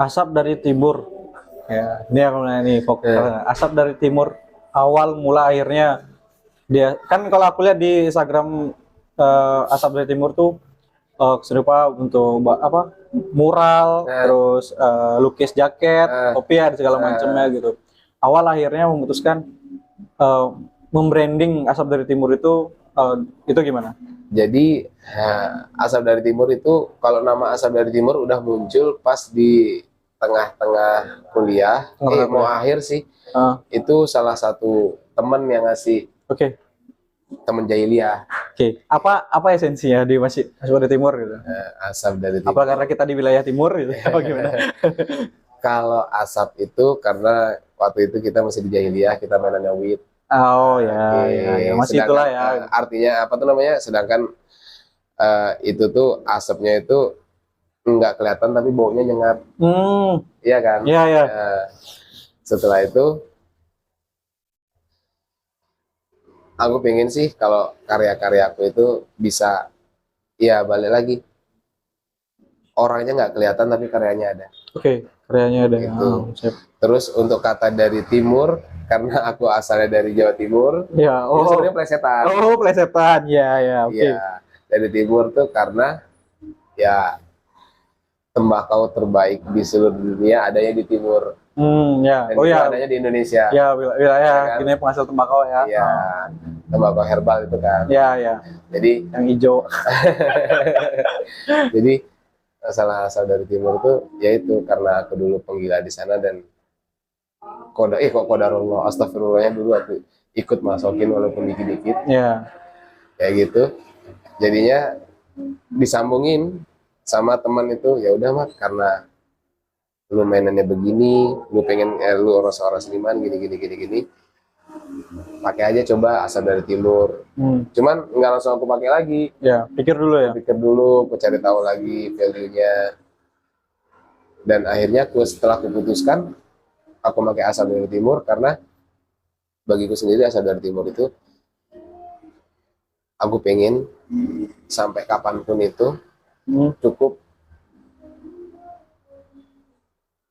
Asap dari timur. Ya, ini aku nanya nih, asap dari timur awal mula akhirnya dia kan kalau aku lihat di Instagram asap dari timur tuh serupa untuk apa mural, terus lukis jaket, topi ada segala macamnya gitu. Awal akhirnya memutuskan eh, membranding asap dari timur itu gimana? Jadi asap dari timur itu, kalau nama asap dari timur udah muncul pas di tengah-tengah kuliah, Tengah-tengah mau kuliah. akhir sih. Ah, Itu salah satu temen yang ngasih, oke. temen jahiliyah, Oke, apa esensinya di masih di timur gitu? asap dari Apa karena timur. kita di wilayah timur gitu? Apa gimana? Kalau asap itu karena waktu itu kita masih di jahiliyah, kita mainannya weed. Oh ya, Oke, ya, masih itulah sedangkan ya. artinya apa tuh namanya? Sedangkan itu tuh asapnya itu nggak kelihatan tapi baunya nyengat, Hmm, iya kan? ya ya. Setelah itu aku pengen sih kalau karya-karya aku itu bisa, ya balik lagi, orangnya nggak kelihatan tapi karyanya ada Oke, karyanya ada. gitu. Oh, siap. Terus untuk kata dari timur, karena aku asalnya dari Jawa Timur, Ya, itu oh, sebenarnya plesetan. oh, plesetan. Ya, ya, oke. Iya, dari timur tuh karena ya tembakau terbaik di seluruh dunia adanya di timur, Ya. dan Oh itu ya, adanya di Indonesia, ya ya wilayah kan? ini penghasil tembakau ya. Iya, Oh. tembakau herbal itu kan. Ya, ya, Jadi yang hijau. jadi masalah asal dari timur tuh yaitu karena aku dulu penggila di sana, dan kok kodarullah, astagfirullahnya dulu aku ikut masukin walaupun dikit-dikit Ya. kayak gitu. Jadinya disambungin sama teman itu, ya udah mah karena lu mainannya begini, lu pengen lu orang seniman gini gini gini gini, pakai aja coba asal dari timur. Cuman nggak langsung aku pakai lagi, Ya, pikir dulu ya. aku pikir dulu, aku cari tahu lagi value-nya, dan akhirnya setelah aku putuskan aku pakai asal dari timur karena bagiku sendiri asal dari timur itu, aku pengen sampai kapanpun itu cukup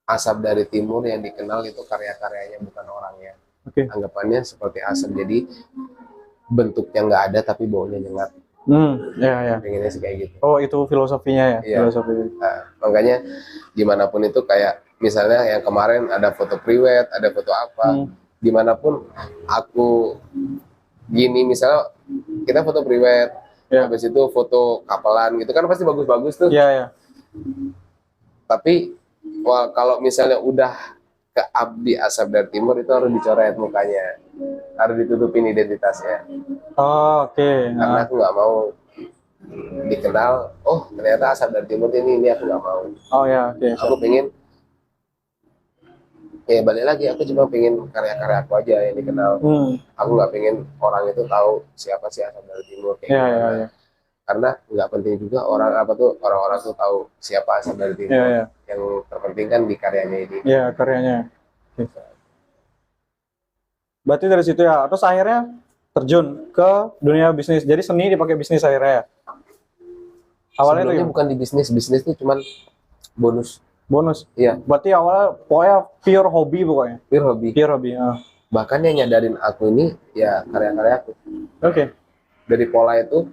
asap dari timur yang dikenal itu karya-karyanya, bukan orangnya. Oke. Anggapannya seperti asap, jadi bentuknya nggak ada tapi baunya nyengat. Ya, ya. Pengennya sih kayak gitu. Oh, itu filosofinya ya, Iya. filosofi. Nah, makanya gimana pun itu, kayak misalnya yang kemarin ada foto priwet, ada foto apa, gimana pun aku gini, misalnya kita foto priwet, habis itu foto kapelan gitu kan pasti bagus-bagus tuh. Iya, ya. Tapi kalau misalnya udah ke abdi asap dari timur itu harus dicoret mukanya, harus ditutupin identitasnya. Oh, oke. Karena aku nggak mau dikenal, oh ternyata asap dari timur ini aku nggak mau. Oh ya, oke. Aku pengen, ya balik lagi, aku cuma pengen karya-karya aku aja yang dikenal. Aku nggak pengen orang itu tahu siapa sih asap dari timur kayak gimana. Ya. Karena nggak penting juga orang-orang tuh tahu siapa asal dari timur. Ya. Yang terpenting kan di karyanya ini. Ya, karyanya. Berarti dari situ ya, terus akhirnya terjun ke dunia bisnis. Jadi seni dipakai bisnis akhirnya ya. Awalnya Sebelumnya itu bukan di bisnis itu cuman bonus. bonus. Iya. Berarti awalnya pokoknya pure hobi pokoknya. Pure hobi. Pure hobi. Bahkan yang nyadarin aku ini ya karya-karya aku. Oke. Dari pola itu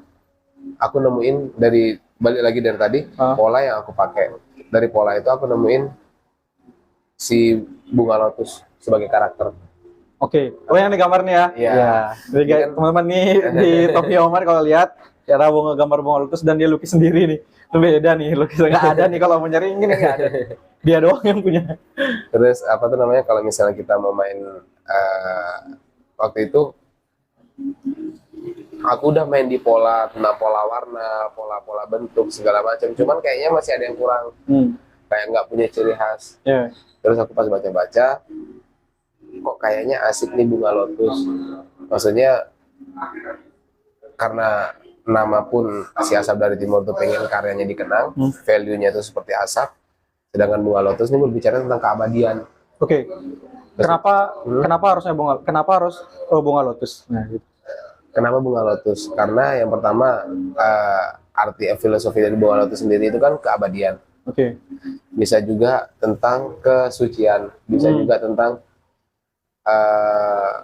aku nemuin, dari balik lagi dari tadi, pola yang aku pakai. Dari pola itu aku nemuin si bunga lotus sebagai karakter. Oke. Oh yang di gambar nih ya. Iya. Jadi teman-teman nih di Tokyo Omar kalau lihat cara gambar bunga lotus dan dia lukis sendiri nih. Itu beda nih, lukisnya nggak ada nih kalau mau nyari ini nggak ada. Dia doang yang punya. Terus apa tuh namanya, kalau misalnya kita mau main waktu itu aku udah main di pola, tentang pola warna, pola-pola bentuk segala macam, cuman kayaknya masih ada yang kurang, kayak nggak punya ciri khas. Terus aku pas baca-baca, kok kayaknya asik nih bunga lotus, maksudnya karena nama pun si asap dari timur tuh pengen karyanya dikenang, value-nya itu seperti asap, sedangkan bunga lotus ini berbicara tentang keabadian. Oke. Kenapa harusnya bunga lotus? Nah, gitu. Kenapa bunga lotus? Karena yang pertama arti filosofi dari bunga lotus sendiri itu kan keabadian. Oke. bisa juga tentang kesucian, bisa juga tentang eh,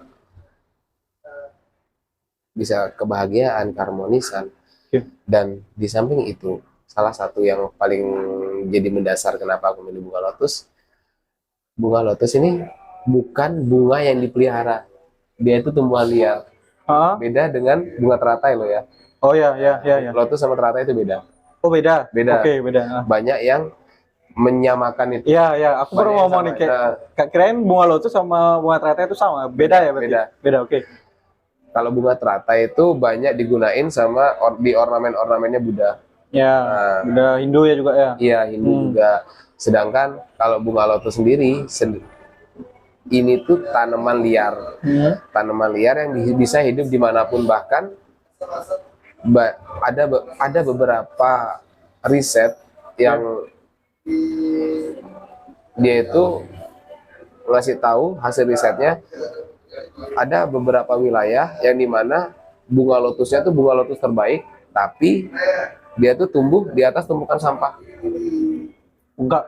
bisa kebahagiaan, keharmonisan. Oke. Dan di samping itu, salah satu yang paling jadi mendasar kenapa aku milih bunga lotus ini bukan bunga yang dipelihara, dia itu tumbuhan liar. Ah, Beda dengan bunga teratai loh ya. oh ya, ya, ya, ya. Lotus sama teratai itu beda. Oh beda. Beda. Oke, beda. Ah. Banyak yang menyamakan itu. Iya, ya. Aku baru Banyak yang ngomong sama. nih kayak kirain bunga lotus sama bunga teratai itu sama. Beda ya berarti? Beda. Beda, oke. Kalau bunga teratai itu banyak digunain sama di ornamen-ornamennya Buddha. Ya, Nah, beda Hindu ya juga ya. iya, Hindu juga. Sedangkan kalau bunga lotus sendiri, ini tuh tanaman liar. Tanaman liar yang bisa hidup dimanapun, bahkan ada beberapa riset yang dia itu ngasih tahu hasil risetnya, ada beberapa wilayah yang dimana bunga lotusnya tuh bunga lotus terbaik, tapi dia tuh tumbuh di atas tumpukan sampah. Enggak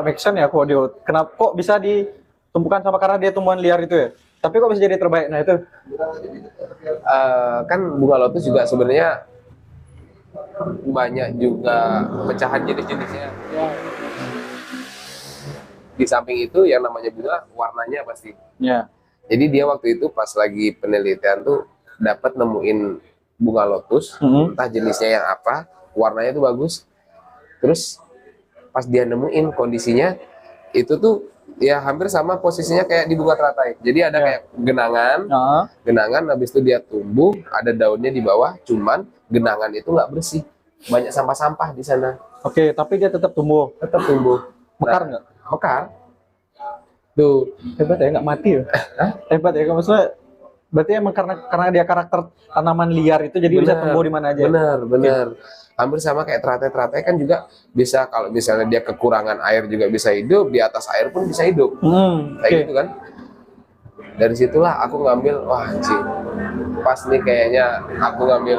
make sense ya kok dia. Kenapa kok bisa ditumpukan sama karena dia tumbuhan liar itu ya? Tapi kok bisa jadi terbaik? Nah itu. Kan bunga lotus juga sebenarnya banyak juga pecahan jenis-jenisnya. Di samping itu yang namanya bunga, warnanya pasti. Ya. Jadi dia waktu itu pas lagi penelitian tuh dapat nemuin bunga lotus, entah jenisnya yang apa, warnanya tuh bagus. Terus pas dia nemuin kondisinya itu tuh ya hampir sama posisinya kayak di bunga teratai. Jadi ada kayak genangan, habis itu dia tumbuh, ada daunnya di bawah, cuman genangan itu nggak bersih, banyak sampah-sampah di sana. Oke, tapi dia tetap tumbuh. Tetap tumbuh. Mekar nggak? Mekar. Tuh. Hebat ya, nggak mati ya? Hebat ya, maksudnya berarti emang karena dia karakter tanaman liar itu jadi bisa tumbuh di mana aja. Benar. Hampir sama kayak teratai kan juga bisa, kalau misalnya dia kekurangan air juga bisa hidup, di atas air pun bisa hidup. Kayak gitu kan. Dari situlah aku ngambil, wah anjing, pas nih kayaknya aku ngambil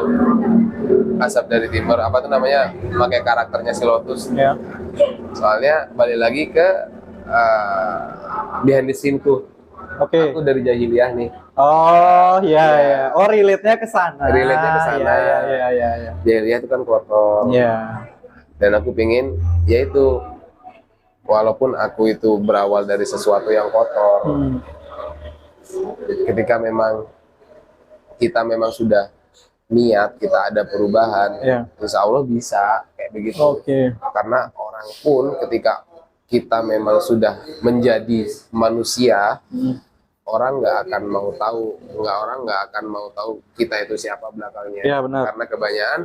asap dari timur, apa tuh namanya, pakai karakternya si lotus. Ya. Soalnya balik lagi ke behind the scene-ku. Oke. Aku dari jahiliyah nih. Oh iya. Oh relate-nya ke sana. Relate-nya ke sana. Iya. Jahiliyah itu kan kotor. Iya. Dan aku pengen, yaitu walaupun aku itu berawal dari sesuatu yang kotor, ketika memang kita memang sudah niat, kita ada perubahan, insya Allah bisa kayak begitu. Karena orang pun ketika kita memang sudah menjadi manusia, orang nggak akan mau tahu, orang nggak akan mau tahu kita itu siapa belakangnya. Iya, benar. Karena kebanyakan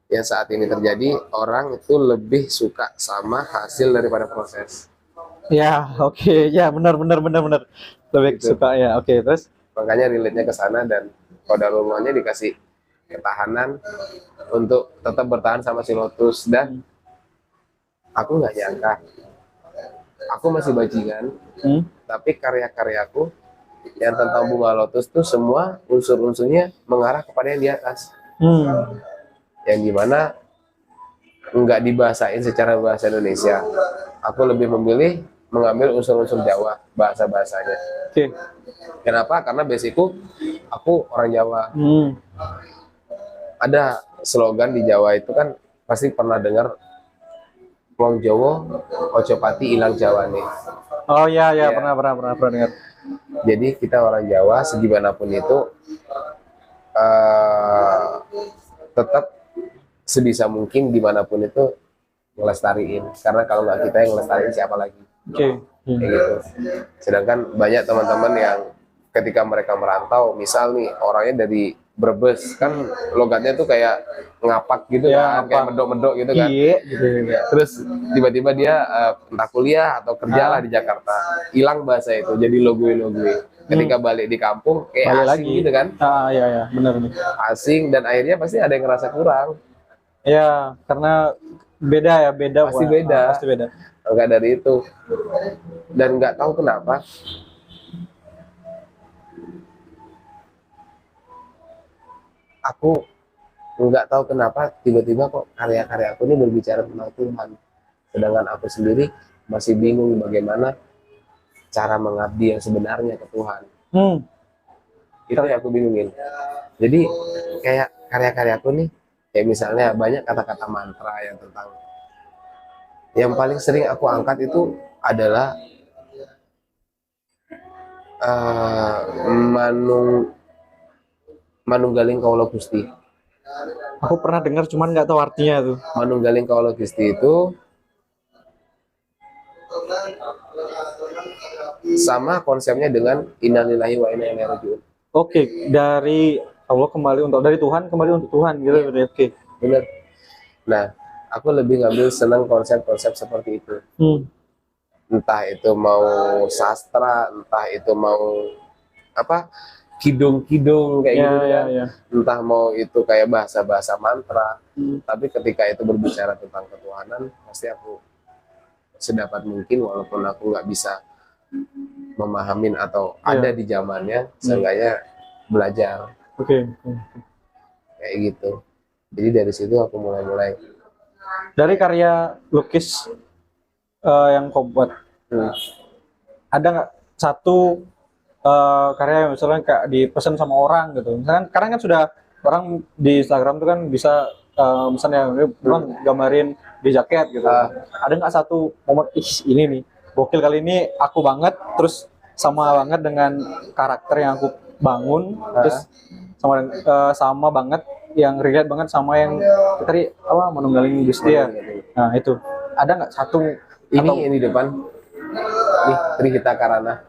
yang saat ini terjadi, orang itu lebih suka sama hasil daripada proses. Ya, oke. Ya, benar. Lebih Gitu. suka ya. Oke, terus Makanya relate-nya ke sana, dan qadarullah-nya dikasih ketahanan untuk tetap bertahan sama si lotus. Dan aku nggak nyangka, aku masih bajingan, tapi karya-karyaku yang tentang bunga lotus tuh semua unsur-unsurnya mengarah kepada yang di atas. Yang dimana nggak dibahasain secara bahasa Indonesia. Aku lebih memilih mengambil unsur-unsur Jawa, bahasa-bahasanya. Kenapa? Karena basicku aku orang Jawa. Ada slogan di Jawa itu kan pasti pernah dengar, wong Jawa ojo pati ilang Jawane. Oh iya, pernah dengar. Jadi kita orang Jawa segimanapun itu tetap sebisa mungkin dimanapun itu ngelestariin, karena kalau nggak kita yang ngelestariin siapa lagi. Kayak gitu. Sedangkan banyak teman-teman yang ketika mereka merantau, misal nih orangnya dari Brebes, kan logatnya tuh kayak ngapak gitu kan, kayak medok-medok gitu kan. Terus tiba-tiba dia entah kuliah atau kerja lah di Jakarta, hilang bahasa itu, jadi logue-logue. Ketika balik di kampung kayak asing lagi gitu kan. Iya, benar. Asing, dan akhirnya pasti ada yang ngerasa kurang. Ya, karena beda. Pasti beda. Enggak dari itu. Dan nggak tahu kenapa aku nggak tahu kenapa tiba-tiba kok karya-karya aku ini berbicara tentang Tuhan. Sedangkan aku sendiri masih bingung bagaimana cara mengabdi yang sebenarnya ke Tuhan. Itu yang aku bingungin. Jadi kayak karya-karyaku nih, kayak misalnya banyak kata-kata mantra yang paling sering aku angkat itu adalah Manunggaling Kaulo Gusti. Aku pernah dengar cuman nggak tahu artinya tuh. Manunggaling Kaulo Gusti itu sama konsepnya dengan innalillahi wa inna ilaihi rajiun. Oke, dari Allah kembali untuk dari Tuhan kembali untuk Tuhan gitu. Oke. Bener. Nah, aku lebih ngambil senang konsep-konsep seperti itu. Entah itu mau sastra, entah itu mau apa kidung-kidung kayak gitu ya. Entah mau itu kayak bahasa-bahasa mantra. Tapi ketika itu berbicara tentang ketuhanan, pasti aku sedapat mungkin walaupun aku nggak bisa memahamin atau ada di zamannya, seenggaknya belajar. Oke. Kayak gitu. Jadi dari situ aku mulai. Dari karya lukis yang kau buat, ada nggak satu karya yang misalnya kayak dipesan sama orang gitu? Misalkan karena kan sudah orang di Instagram tuh kan bisa misalnya orang gambarin di jaket gitu. Ada nggak satu momen ini nih gokil kali ini aku banget, terus sama banget dengan karakter yang aku bangun, terus sama banget yang relate banget sama yang tadi apa Manunggaling Gusti ya. Nah itu ada nggak satu ini yang di depan nih Trihita Karana.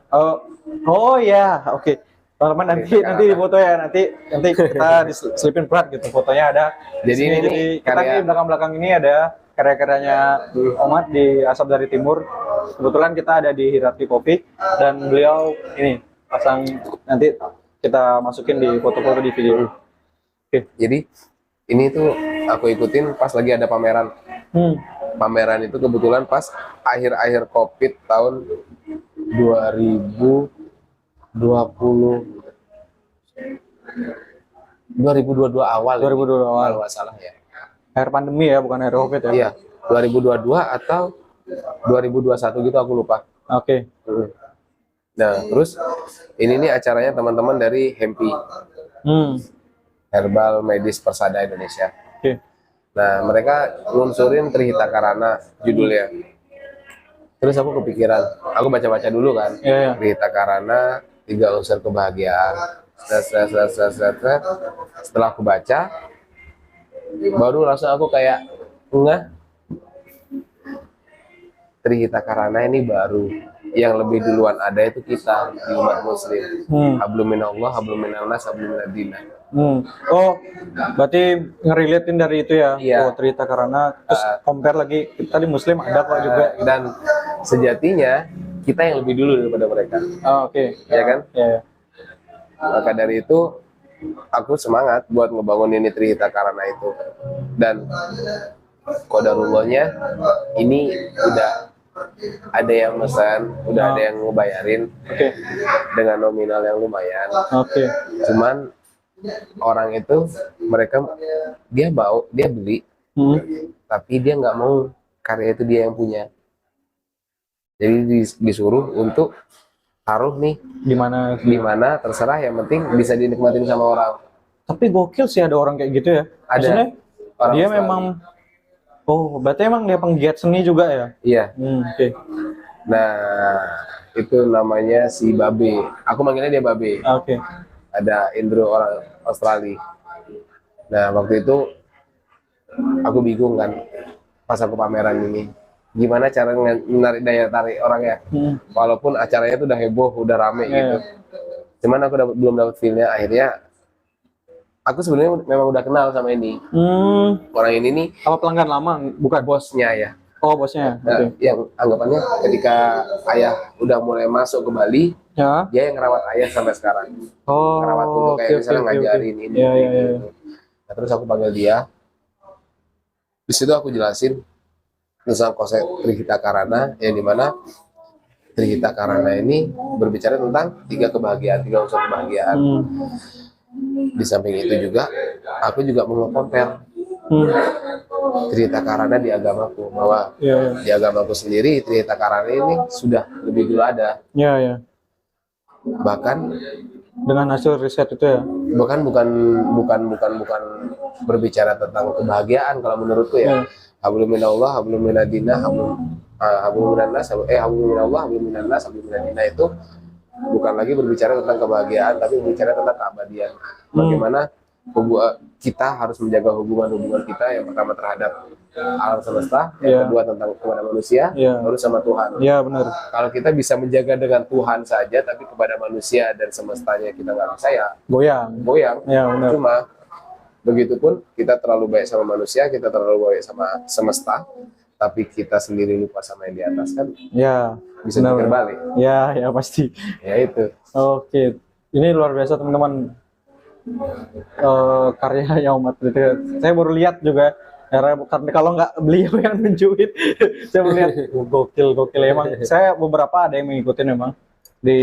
Oh ya, oke. Teman-teman nanti di foto ya, nanti kita diselipin berat gitu fotonya ada. Jadi ini jadi kita di belakang-belakang ini ada karya-karyanya Omat di Asap dari Timur. Kebetulan kita ada di Hirati Coffee dan beliau ini pasang, nanti kita masukin di foto-foto di video. Oke. Jadi ini tuh aku ikutin pas lagi ada pameran. Pameran itu kebetulan pas akhir-akhir COVID tahun 2022 awal. 2022 awal. Kalau nggak salah ya. Akhir pandemi ya, bukan akhir COVID ya. Iya, 2022 atau 2021 gitu aku lupa. Oke. Nah, terus ini nih acaranya teman-teman dari Hempi. Herbal Medis Persada Indonesia. Oke. Nah, mereka ngunsurin Trihita Karana judulnya. Terus aku kepikiran, aku baca-baca dulu kan. Trihita Karana, 3 unsur kebahagiaan. Setelah aku baca, baru langsung aku kayak enggak. Trihita Karana ini baru, yang lebih duluan ada itu kita di umat muslim. Hablum minallah, hablum minannas, hablum minadina. Oh, berarti ngerelatein dari itu ya. Iya. Oh, Trihita Karana, terus compare lagi tadi muslim ada kok juga. Dan sejatinya kita yang lebih dulu daripada mereka. Oke. Ya kan? Ya. Maka dari itu aku semangat buat ngebangun ini Trihita Karana itu. Dan qadarullahnya ini udah ada yang pesan, udah ada yang ngebayarin. Dengan nominal yang lumayan. Cuman orang itu mereka dia beli, tapi dia nggak mau karya itu dia yang punya. Jadi disuruh untuk taruh nih di mana terserah, yang penting bisa dinikmatin sama orang. Tapi gokil sih ada orang kayak gitu ya. Maksudnya Ada dia memang berarti emang dia penggiat seni juga ya? Iya. Oke. Nah, itu namanya si Babe. Aku manggilnya dia Babe. Oke. Ada Indro, orang Australia. Nah, waktu itu aku bingung kan pas aku pameran ini. Gimana cara menarik daya tarik orang ya? Walaupun acaranya itu udah heboh, udah rame gitu. Cuman aku belum dapat feel-nya. Akhirnya aku sebenarnya memang udah kenal sama ini. Orang ini nih apa pelanggan lama? Bukan bosnya ya. Oh, bosnya. Nah, yang anggapannya ketika ayah udah mulai masuk ke Bali, dia yang ngerawat ayah sampai sekarang. Ngerawat untuk kayak misalnya ngajarin ini. Gitu. Nah, terus aku panggil dia. Di situ aku jelasin tentang konsep Trihita Karana, yang dimana Trihita Karana ini berbicara tentang 3 kebahagiaan, 3 unsur kebahagiaan. Di samping itu juga, aku juga mau compare Trita Karana di agamaku, bahwa Iya, di agamaku sendiri Trita Karana ini sudah lebih dulu ada. iya, iya. Bahkan Dengan hasil riset itu ya. bukan berbicara tentang kebahagiaan kalau menurutku ya. Iya. Hablum minallah, hablum minadina, hablum minannas, hablum minallah, hablum minannas, hablum minadina itu bukan lagi berbicara tentang kebahagiaan, tapi berbicara tentang keabadian. Bagaimana kita harus menjaga hubungan-hubungan kita, yang pertama terhadap alam semesta, yang kedua tentang kepada manusia, baru sama Tuhan. Iya, benar. Kalau kita bisa menjaga dengan Tuhan saja, tapi kepada manusia dan semestanya kita nggak bisa, ya Goyang. Iya, benar. Cuma begitupun kita terlalu baik sama manusia, kita terlalu baik sama semesta, tapi kita sendiri lupa sama yang di atas, kan Ya, bisa benar. pikir balik. Ya pasti. Ya itu. Oke, ini luar biasa teman-teman. Karyanya Umat Trita. Saya baru lihat juga, karena kalau nggak beliau yang nunjukin, saya melihat gokil emang. Saya beberapa ada yang mengikuti memang di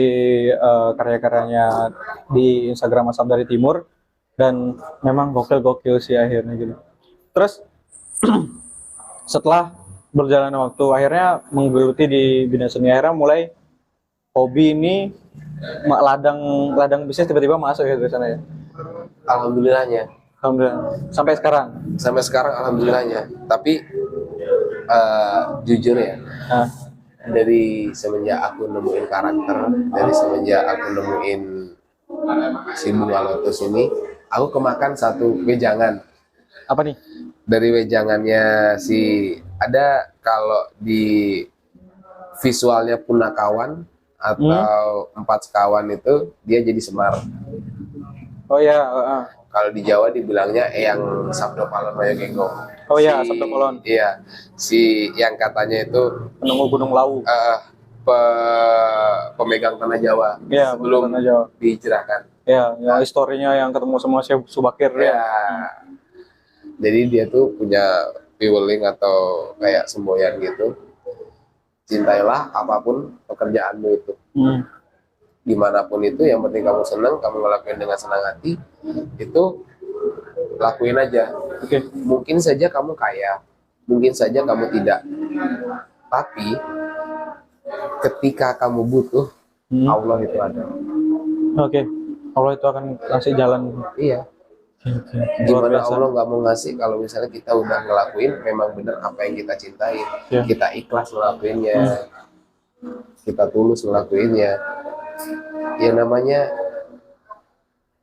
karya-karyanya di Instagram Asap dari Timur, dan memang gokil sih akhirnya gitu. Terus setelah berjalannya waktu, akhirnya menggeluti di bidang seni, akhirnya mulai hobi ini, ladang bisnis tiba-tiba masuk ya ke sana ya. Alhamdulillahnya. Alhamdulillah. Sampai sekarang Alhamdulillahnya. Tapi jujur ya, dari semenjak aku nemuin karakter, dari semenjak aku nemuin si bunga lotus ini, aku kemakan satu wejangan. Apa nih? Dari wejangannya ada, kalau di visualnya Punakawan atau Empat Sekawan itu dia jadi Semar. Oh ya. Kalau di Jawa dibilangnya Eyang Sabdo Palon Maya Genggong. Oh ya, Sabdo Palon. Iya, yang katanya itu penunggu Gunung Lawu. Pemegang tanah Jawa. Iya, sebelum tanah Jawa dihijrahkan. Ya, yang historinya yang ketemu sama Syekh Subakir ya. Jadi dia tuh punya piweling atau kayak semboyan gitu. Cintailah apapun pekerjaanmu itu. Dimanapun itu, yang penting kamu senang, kamu ngelakuin dengan senang hati, itu lakuin aja. Oke. Mungkin saja kamu kaya, mungkin saja kamu tidak, tapi ketika kamu butuh, Allah itu ada. Oke. Allah itu akan kasih jalan. Iya. Gimana Allah nggak mau ngasih kalau misalnya kita udah ngelakuin memang benar apa yang kita cintai, kita ikhlas ngelakuinnya, kita tulus ngelakuinnya. Ya namanya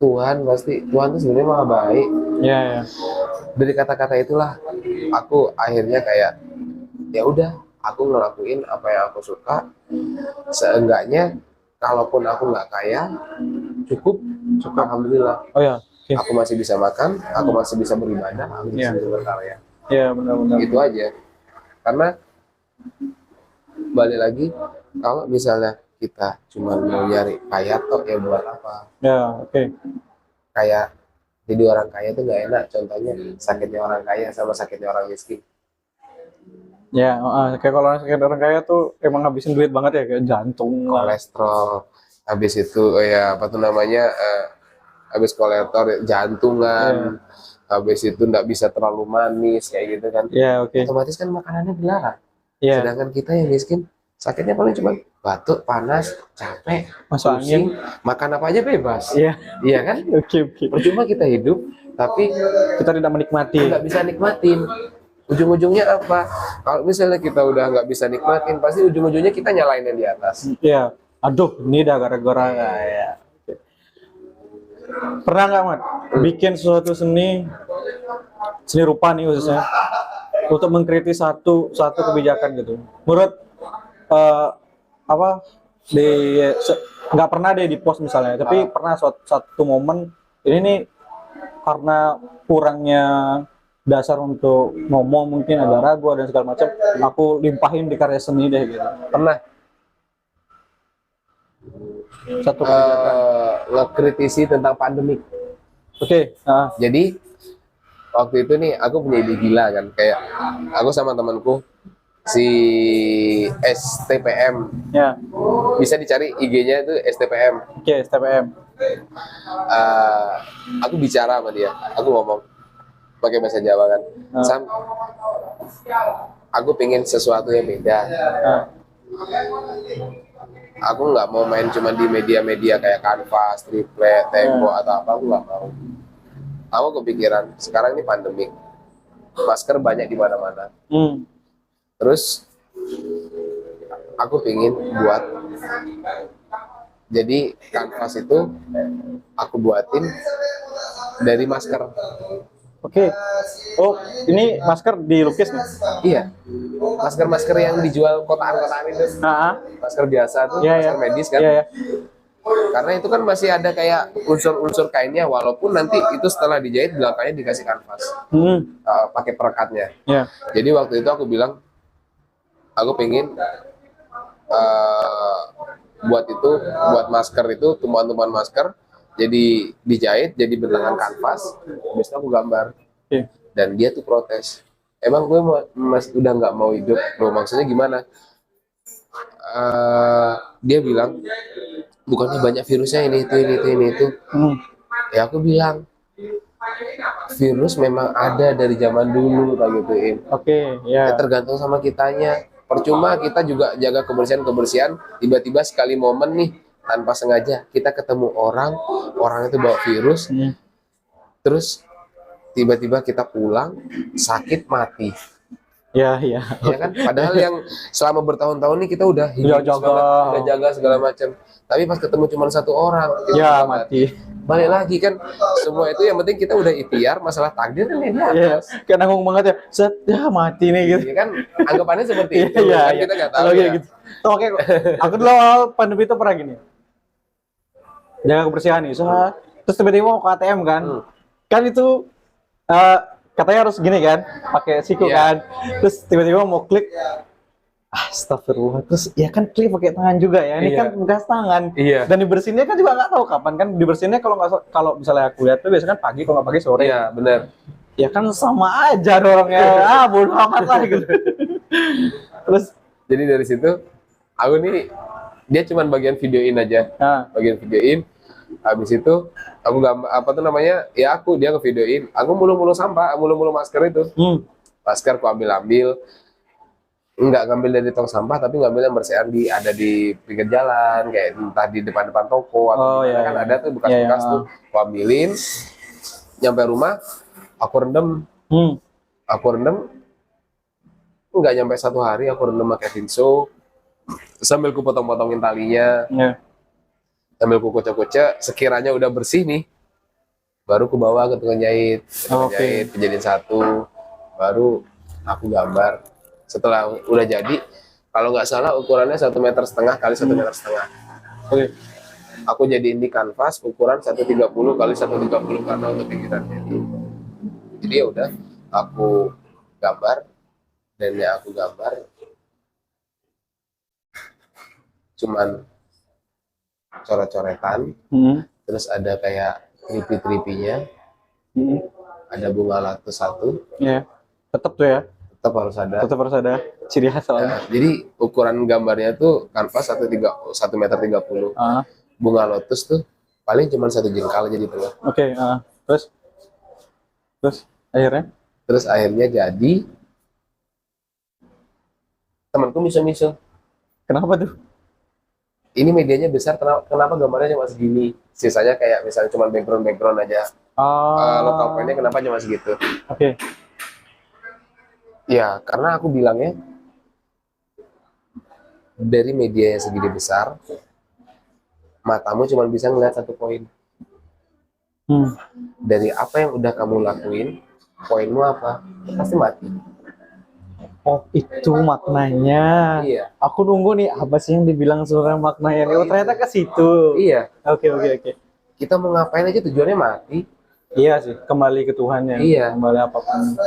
Tuhan tuh sebenarnya maha baik. Ya. Dari kata-kata itulah aku akhirnya kayak, ya udah, aku ngelakuin apa yang aku suka. Seenggaknya kalaupun aku nggak kaya, cukup. Alhamdulillah. Oh ya. Okay. Aku masih bisa makan, aku masih bisa beribadah, aku masih bisa berkarya. Iya, benar-benar. Itu aja. Karena balik lagi, kalau misalnya kita cuma mau nyari kaya toh, ya buat apa? Ya, oke. Kayak jadi orang kaya itu nggak enak. Contohnya sakitnya orang kaya sama sakitnya orang miskin. Ya, kayak kalau sakit orang kaya tuh emang ngabisin duit banget ya, kayak jantung, kolesterol, habis itu habis kolesterol, jantungan, habis itu nggak bisa terlalu manis kayak gitu kan. Ya, oke. Otomatis kan makanannya dilarang. Ya. Sedangkan kita yang miskin, sakitnya paling cuma batuk, panas, capek, masuk angin, makan apa aja bebas. Iya kan? Oke. Percuma kita hidup, tapi kita tidak menikmati. Nggak bisa nikmatin. Ujung-ujungnya apa? Kalau misalnya kita udah nggak bisa nikmatin, pasti ujung-ujungnya kita nyalain yang di atas. Iya. Aduh, ini dah gara-gara ya. Pernah nggak, Mat, bikin sesuatu seni rupa nih khususnya, untuk mengkritik satu kebijakan gitu? Menurut nggak pernah deh di post misalnya, tapi pernah satu momen ini nih, karena kurangnya dasar untuk ngomong, mungkin agak ragu dan segala macam, aku limpahin di karya seni deh gitu. Pernah satu kebijakan ngekritisi tentang pandemik. Oke. Jadi waktu itu nih aku punya ide gila kan, kayak aku sama temanku si STPM. Ya. Bisa dicari IG-nya itu STPM. Oke, STPM. Aku bicara sama dia, aku ngomong, pakai bahasa Jawa kan. Ah. Sam, aku pengen sesuatu yang beda. Ah. Aku nggak mau main cuma di media-media kayak Canvas, Triplek, Tempo atau apa, aku nggak mau. Aku kepikiran sekarang ini pandemik, masker banyak di mana-mana. Terus aku pengen buat, jadi kanvas itu aku buatin dari masker. Oke. Oh, ini masker dilukis nih? Iya, masker-masker yang dijual kotaan-kotaan itu, masker biasa tuh, masker medis kan. Iya. Karena itu kan masih ada kayak unsur-unsur kainnya, walaupun nanti itu setelah dijahit belakangnya dikasih kanvas, pakai perekatnya. Iya. Jadi waktu itu aku bilang, aku pengen buat masker itu, tumpuan-tumpuan masker, jadi dijahit, jadi bentangan kanvas, habis itu aku gambar. Dan dia tuh protes, emang gue udah nggak mau hidup, loh maksudnya gimana? Dia bilang, bukannya banyak virusnya ini itu. Ya aku bilang, virus memang ada dari zaman dulu, kayak gituin. Ya tergantung sama kitanya. Percuma kita juga jaga kebersihan, tiba-tiba sekali momen nih tanpa sengaja kita ketemu orang itu bawa virus, terus tiba-tiba kita pulang sakit mati. Ya kan, padahal yang selama bertahun-tahun nih kita udah jaga segala macam, tapi pas ketemu cuma satu orang kita mati. Balik lagi kan, semua itu yang penting kita udah ikhtiar, masalah takdir kan ini. Kayak nanggung banget ya, mati nih gitu. Ya kan, anggapannya seperti itu. Kan kita nggak tahu ya. Gitu. Oke, aku dulu awal pandemi itu pernah gini, jaga kebersihan nih, terus tiba-tiba mau ke ATM kan, kan itu katanya harus gini kan, pakai siku kan, terus tiba-tiba mau klik, astagfirullah, terus ya kan klik pakai tangan juga ya, ini kan bekas tangan, dan dibersihinnya kan juga nggak tahu kapan kan dibersihinnya, kalau misalnya aku lihat tuh biasanya kan pagi, kalau nggak pagi sore. Iya benar. Ya kan sama aja dorongnya, bodoh amat lah gitu. Terus jadi dari situ aku nih, dia cuman bagian videoin aja, bagian videoin. Habis itu aku gambar dia ngevideoin, aku mulu-mulu sampah, mulu-mulu masker itu. Masker aku ambil, nggak ngambil dari tong sampah, tapi ngambil yang bersihan ada di pinggir jalan, kayak entah di depan-depan toko atau kan ada tuh bekas-bekas tuh. Aku ambilin, nyampe rumah aku rendam. Nggak nyampe 1 hari aku rendam pakai Vinso, sambil ku potong-potongin talinya, sambil ku kocok-kocok, sekiranya udah bersih nih, baru ku bawa ke tukang jahit, dijadiin satu, baru aku gambar. Setelah udah jadi, kalau nggak salah ukurannya 1,5 meter kali 1,5 meter. Aku jadiin di kanvas ukuran 130 kali 130 karena untuk pinggirannya. Jadi ya udah, aku gambar, dan yang aku gambar cuman coret-coretan, terus ada kayak tripi-tripinya, ada bunga latus satu. Tetap tuh ya. Tetap harus ada ciri khas soalnya. Jadi ukuran gambarnya tuh kanvas 1,30 meter. Bunga lotus tuh paling cuma 1 jengkal aja di tengah. Terus akhirnya jadi temanku miso-miso. Kenapa tuh? Ini medianya besar, kenapa gambarnya cuma segini? Sisanya kayak misalnya cuma background aja. Lokal pointnya kenapa cuma segitu? Ya, karena aku bilangnya dari media yang segini besar, matamu cuma bisa ngeliat 1 poin. Dari apa yang udah kamu lakuin, poinmu apa? Pasti mati. Oh, itu maknanya. Iya. Aku nunggu nih apa sih yang dibilang sebenarnya maknanya. Oh, ternyata ke situ. Iya. Oke. Kita mau ngapain aja tujuannya mati. Iya sih, kembali ke Tuhan ya. Iya. Kembali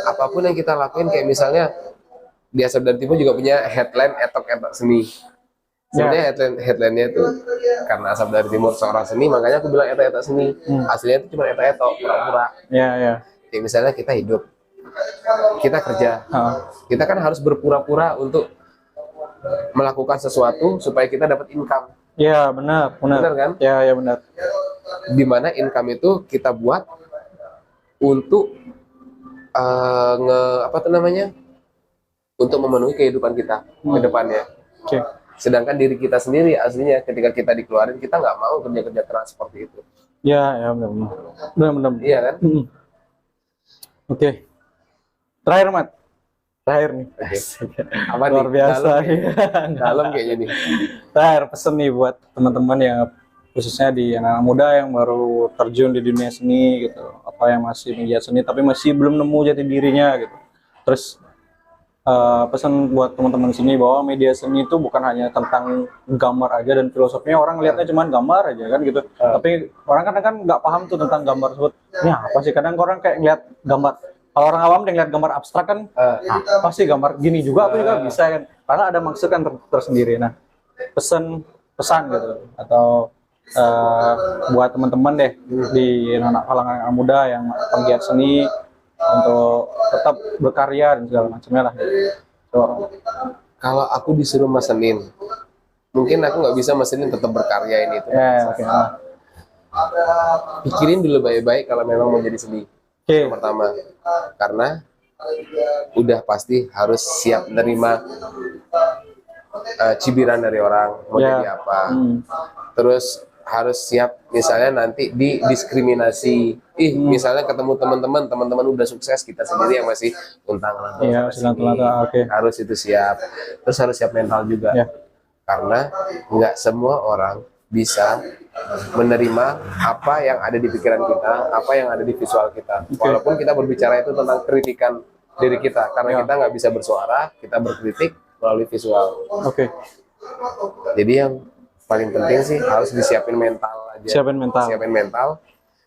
apapun yang kita lakuin, kayak misalnya di Asap dan Timur juga punya headline etok-etok seni. Sebenarnya headline-nya tuh karena Asap dari Timur seorang seni, makanya aku bilang etok-etok seni. Aslinya itu cuma etok-etok, pura-pura. Iya. Kayak misalnya kita hidup, kita kerja, kita kan harus berpura-pura untuk melakukan sesuatu supaya kita dapat income. Iya, benar kan? Iya, benar. Dimana income itu kita buat untuk apa tuh namanya, untuk memenuhi kehidupan kita ke depannya. Oke. Sedangkan diri kita sendiri aslinya ketika kita dikeluarin, kita nggak mau kerja-kerja keras seperti itu. Ya, benar-benar. Benar-benar. Iya kan? Oke. Terakhir, Mat. Terakhir nih. Oke. Apa Luar nih? biasa. Dalam kayaknya nih. Terakhir pesan nih buat teman-teman yang khususnya di anak muda yang baru terjun di dunia seni gitu, apa yang masih menggiat seni tapi masih belum nemu jati dirinya gitu. Terus pesan buat teman-teman sini bahwa media seni itu bukan hanya tentang gambar aja dan filosofinya orang lihatnya cuma gambar aja kan gitu. Tapi orang kadang kan nggak paham tuh tentang gambar tersebut. Ini apa sih? Kadang orang kayak ngeliat gambar. Kalau orang awam dia ngeliat gambar abstrak kan, apa sih gambar gini juga aku juga bisa kan. Karena ada maksud kan tersendiri. Nah, pesan gitu atau buat teman-teman deh di anak kalangan anak muda yang penggiat seni untuk tetap berkarya dan segala macamnya lah. So, Kalau aku disuruh mesenin, mungkin aku nggak bisa mesenin tetap berkarya ini itu. oke. Pikirin dulu baik-baik kalau memang mau jadi seni. Oke. Yang pertama, karena udah pasti harus siap menerima cibiran dari orang mau Ya. jadi apa. Terus harus siap misalnya nanti didiskriminasi. Misalnya ketemu teman-teman udah sukses, kita sendiri yang masih untang-lantung Iya, sana sini. oke. Harus itu siap. Terus harus siap mental juga. Ya. Karena nggak semua orang bisa menerima apa yang ada di pikiran kita, apa yang ada di visual kita. Walaupun kita berbicara itu tentang kritikan diri kita, karena kita nggak bisa bersuara, kita berkritik melalui visual. Oke. Jadi yang paling penting sih harus disiapin mental aja. Siapin mental. Siapin mental.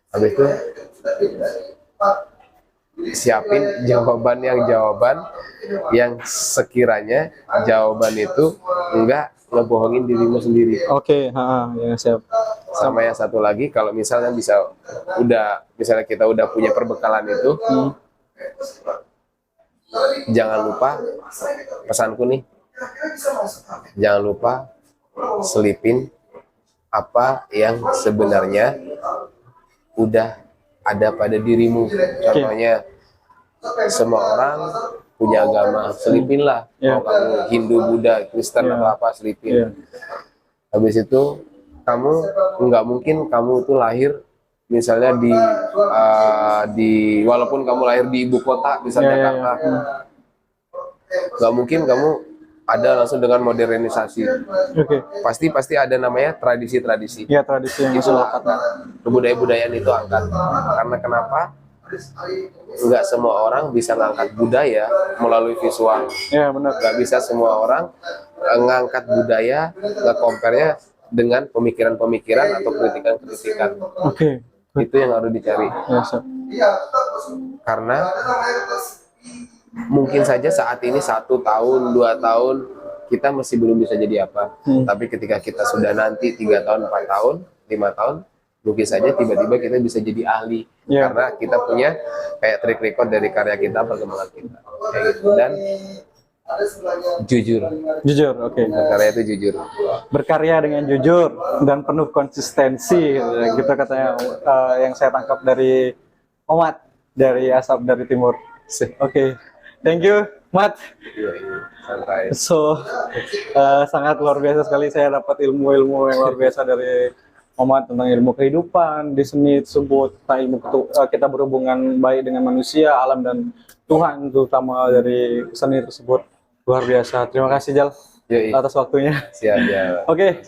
Habis itu siapin jawaban yang sekiranya jawaban itu enggak ngebohongin dirimu sendiri. Oke, ya siap. Sama yang satu lagi, kalau misalnya misalnya kita udah punya perbekalan itu, jangan lupa, pesanku nih, jangan lupa selipin apa yang sebenarnya udah ada pada dirimu. Contohnya, semua orang punya agama, selipinlah. Mau kamu Hindu, Buddha, Kristen atau apa, selipin. Habis itu kamu nggak mungkin kamu tuh lahir misalnya di walaupun kamu lahir di ibu kota misalnya Jakarta, nggak mungkin kamu ada langsung dengan modernisasi. Pasti ada namanya tradisi-tradisi. Ya, tradisi yang itu angkat, kebudayaan itu angkat. Karena kenapa? Nggak semua orang bisa ngangkat budaya melalui visual. Ya, benar. Nggak bisa semua orang ngangkat budaya, nge-compare-nya dengan pemikiran-pemikiran atau kritikan-kritikan. Oke. Itu yang harus dicari. Ya, siap. Karena mungkin saja saat ini 1 tahun, 2 tahun kita masih belum bisa jadi apa. Tapi ketika kita sudah nanti 3 tahun, 4 tahun, 5 tahun, mungkin saja tiba-tiba kita bisa jadi ahli. Karena kita punya kayak track record dari karya kita, perkembangan kita. Kayak gitu. Dan jujur, oke. Berkarya itu jujur. Berkarya dengan jujur dan penuh konsistensi, gitu katanya yang saya tangkap dari Omat dari Asap dari Timur. Oke. Thank you, Mat. Santai. So, sangat luar biasa sekali saya dapat ilmu-ilmu yang luar biasa dari Omat tentang ilmu kehidupan di seni tersebut, tentang ilmu kita berhubungan baik dengan manusia, alam dan Tuhan, terutama dari seni tersebut. Luar biasa. Terima kasih, Jal, atas waktunya. Siap, ya. Oke,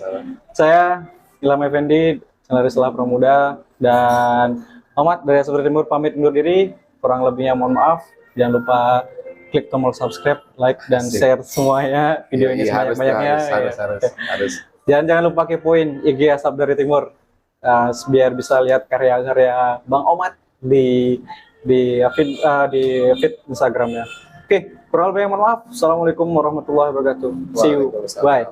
saya Ilham Effendi, channel Rislah Pramuda, dan Omat dari Asap dari Timur pamit undur diri. Kurang lebihnya mohon maaf. Jangan lupa klik tombol subscribe, like, dan share semuanya video ini sebanyak-banyaknya. Harus. Dan jangan lupa kepoin IG Asap dari Timur biar bisa lihat karya-karya Bang Omat di feed Instagramnya. Oke, kurang lebih mohon maaf. Assalamualaikum warahmatullahi wabarakatuh. See you. Bye.